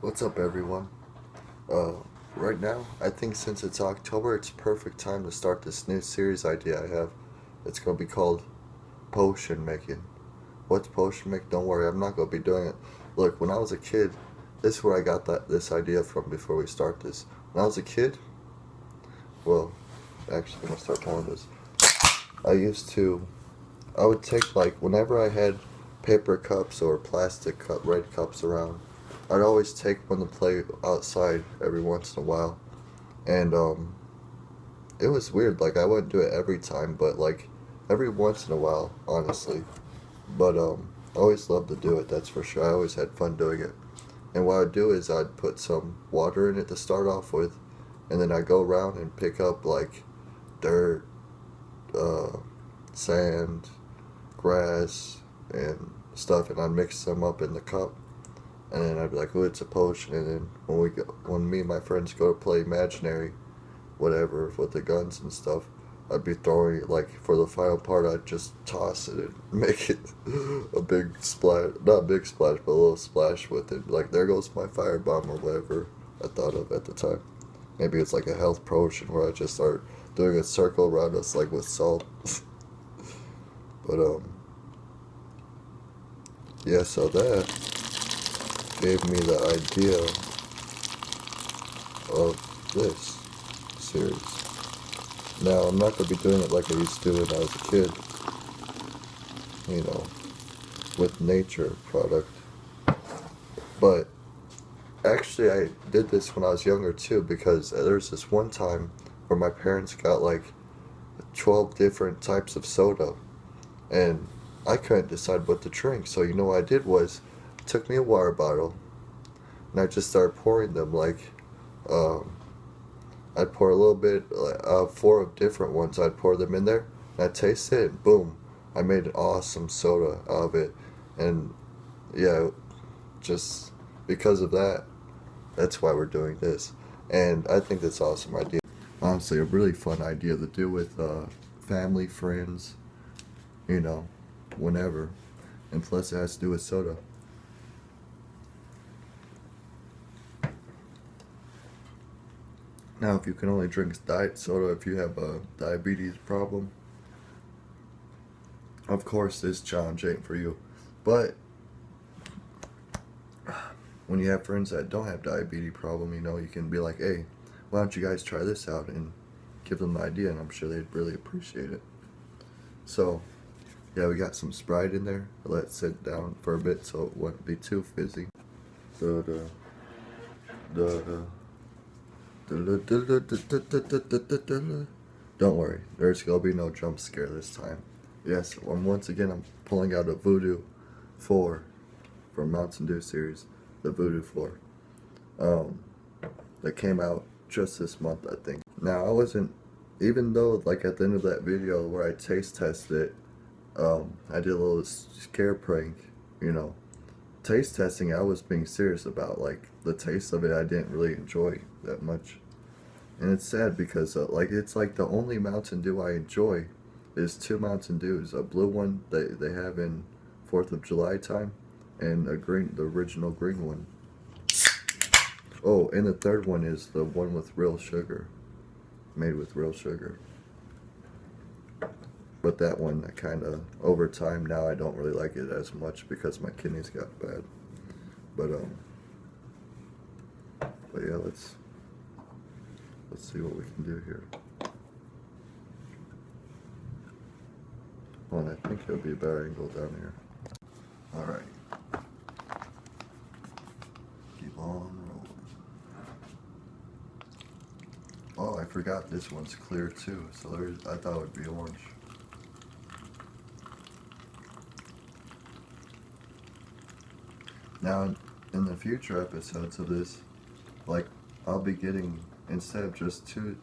What's up, everyone? Uh, right now, I think since it's October, it's perfect time to start this new series idea I have. It's gonna be called Potion Making. What's potion making? Don't worry, I'm not gonna be doing it. Look, when I was a kid, this is where I got this idea from before we start this. When I was a kid, well, actually, I'm gonna start telling this. I used to, I would take like whenever I had paper cups or plastic red cups around, I'd always take one to play outside every once in a while, and it was weird. Like I wouldn't do it every time, but like every once in a while, honestly. But I always loved to do it. That's for sure. I always had fun doing it. And what I'd do is I'd put some water in it to start off with, and then I'd go around and pick up like dirt, uh, sand, grass, and stuff, and I'd mix them up in the cup. And then I'd be like, "Oh, it's a potion." And then when me and my friends go to play imaginary, whatever, with the guns and stuff, I'd be throwing it, like, for the final part, I'd just toss it and make it a big splash. Not a big splash, but a little splash with it. Like, there goes my firebomb or whatever I thought of at the time. Maybe it's like a health potion where I just start doing a circle around us, like with salt. But, yeah, so that gave me the idea of this series. Now, I'm not going to be doing it like I used to when I was a kid, you know, with nature product. But actually, I did this when I was younger too, because there's this one time where my parents got like 12 different types of soda, and I couldn't decide what to drink. So, you know what I did was, I took me a water bottle, and I just started pouring them like, um, I'd pour a little bit, four of different ones. I'd pour them in there, and I'd taste it, and boom, I made an awesome soda out of it. And yeah, just because of that, that's why we're doing this. And I think that's an awesome idea. Honestly, a really fun idea to do with family, friends, you know, whenever. And plus, it has to do with soda. Now, if you can only drink diet soda if you have a diabetes problem, of course this challenge ain't for you. But when you have friends that don't have diabetes problem, you know, you can be like, hey, why don't you guys try this out, and give them the idea, and I'm sure they'd really appreciate it. So, yeah, we got some Sprite in there. Let it sit down for a bit so it wouldn't be too fizzy. Da da da da. Don't worry, there's gonna be no jump scare this time. Yes, once again, I'm pulling out a Voodoo 4 from Mountain Dew series, the Voodoo 4. Um, that came out just this month, I think. Now, I wasn't, even though, like, at the end of that video where I taste tested it, I did a little scare prank, you know. Taste testing, I was being serious about. Like, the taste of it, I didn't really enjoy that much. And it's sad because, like, it's like the only Mountain Dew I enjoy is two Mountain Dews. A blue one they have in 4th of July time, and a green, the original green one. Oh, and the third one is the one with real sugar, made with real sugar. But that one, I kind of, over time now, I don't really like it as much because my kidneys got bad. But yeah, let's see what we can do here. Well, I think it'll be a better angle down here. All right, keep on rolling. Oh, I forgot this one's clear too. So I thought it would be orange. Now, in the future episodes of this, like, I'll be getting, instead of just two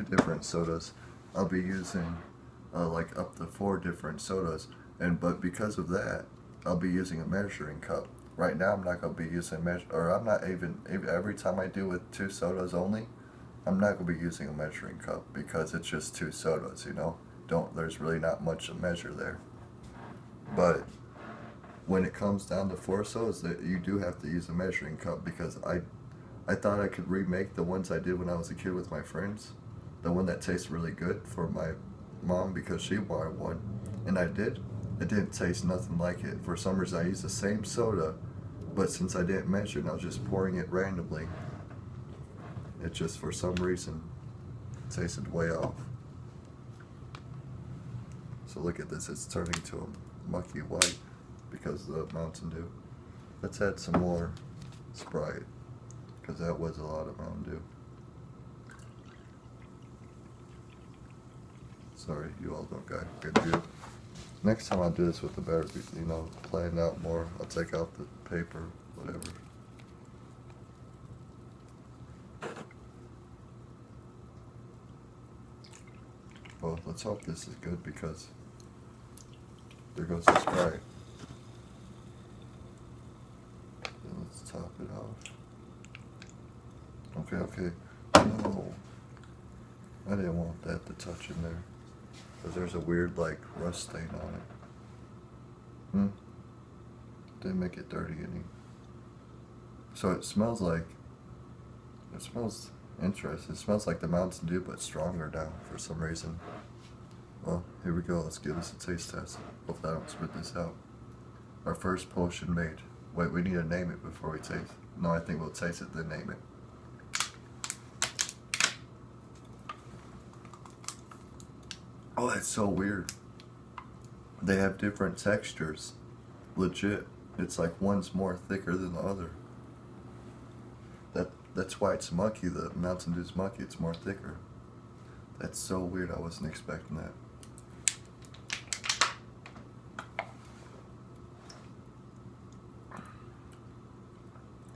different sodas, I'll be using like up to 4 different sodas. But because of that, I'll be using a measuring cup. Right now, I'm not gonna be using I'm not even every time I do with 2 sodas only, I'm not gonna be using a measuring cup because it's just 2 sodas. You know, there's really not much to measure there. But when it comes down to four sodas, that you do have to use a measuring cup, because I thought I could remake the ones I did when I was a kid with my friends, the one that tastes really good, for my mom because she wanted one, and I did. It didn't taste nothing like it. For some reason, I used the same soda, but since I didn't measure it, I was just pouring it randomly. It just, for some reason, tasted way off. So look at this, it's turning to a mucky white because of the Mountain Dew. Let's add some more Sprite, because that was a lot of Mountain Dew. Sorry, you all don't got good view. Next time I'll do this with the better, planned out more. I'll take out the paper, whatever. Well, let's hope this is good, because there goes the Sprite. Then let's top it off. Okay. No. I didn't want that to touch in there, because there's a weird, like, rust stain on it. Didn't make it dirty any. So it smells interesting. It smells like the Mountain Dew, but stronger now for some reason. Well, here we go. Let's give this a taste test. Hopefully I don't spit this out. Our first potion made. Wait, we need to name it before we taste. No, I think we'll taste it, then name it. Oh, that's so weird. They have different textures. Legit. It's like one's more thicker than the other. That's why it's mucky. The Mountain Dew's mucky. It's more thicker. That's so weird. I wasn't expecting that.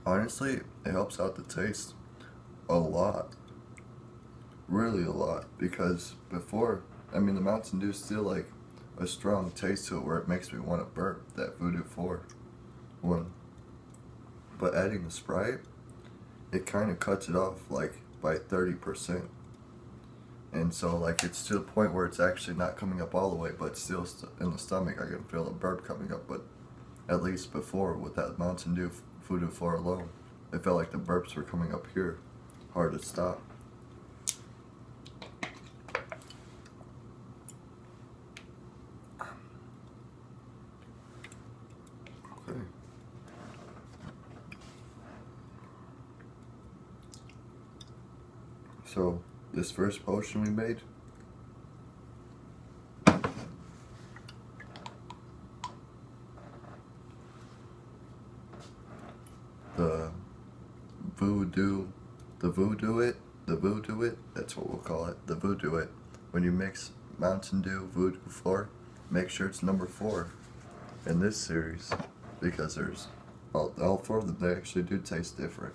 Honestly, it helps out the taste a lot. Really a lot. Because before, the Mountain Dew's still like a strong taste to it where it makes me want to burp, that Voodoo 4 one. But adding the Sprite, it kind of cuts it off like by 30%. And so like it's to the point where it's actually not coming up all the way, but still in the stomach I can feel a burp coming up. But at least before, with that Mountain Dew Voodoo 4 alone, it felt like the burps were coming up here. Hard to stop. Okay. So, this first potion we made, the voodoo it, that's what we'll call it, the voodoo it. When you mix Mountain Dew Voodoo 4, make sure it's number 4 in this series, because there's all 4 of them, they actually do taste different.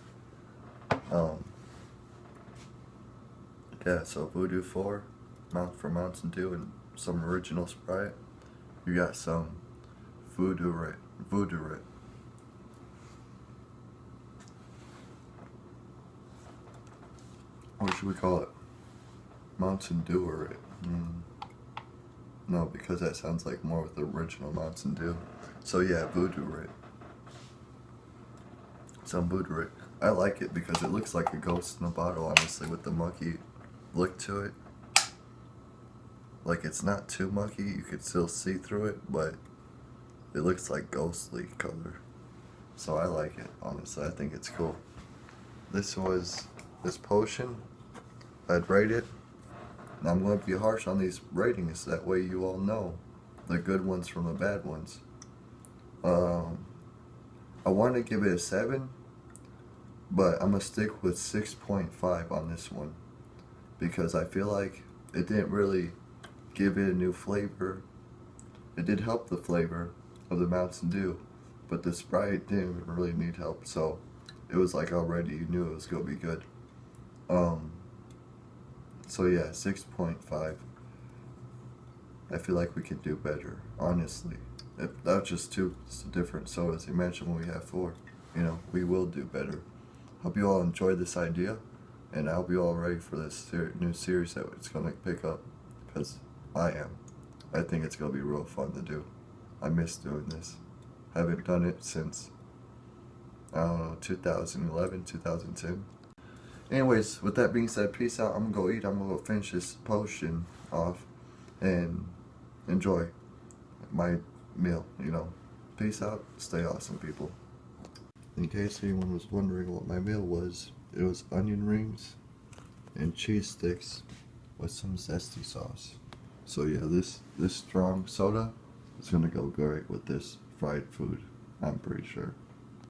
Yeah, so Voodoo 4, for Mountain Dew, and some original Sprite. You got some voodewrite. What should we call it? Mountain Dew-rite. No, because that sounds like more with the original Mountain Dew. So yeah, voodewrite. Some voodewrite. I like it because it looks like a ghost in a bottle, honestly, with the mucky look to it. Like, it's not too mucky, you could still see through it, but it looks like ghostly color. So I like it, honestly. I think it's cool. This potion, I'd rate it. And I'm going to be harsh on these ratings, that way you all know the good ones from the bad ones. I want to give it a 7, but I'm going to stick with 6.5 on this one, because I feel like it didn't really give it a new flavor. It did help the flavor of the Mountain Dew, but the Sprite didn't really need help, so it was like already you knew it was going to be good. So yeah, 6.5. I feel like we could do better, honestly. If that was just 2 different sodas, imagine when we have 4. We will do better. Hope you all enjoyed this idea, and I hope you all are ready for this new series that it's going to pick up, because I am. I think it's going to be real fun to do. I miss doing this. Haven't done it since, I don't know, 2011, 2010. Anyways, with that being said, peace out. I'm gonna go eat. I'm gonna go finish this potion off and enjoy my meal, you know. Peace out. Stay awesome, people. In case anyone was wondering what my meal was, it was onion rings and cheese sticks with some zesty sauce. So yeah, this strong soda is gonna go great with this fried food, I'm pretty sure.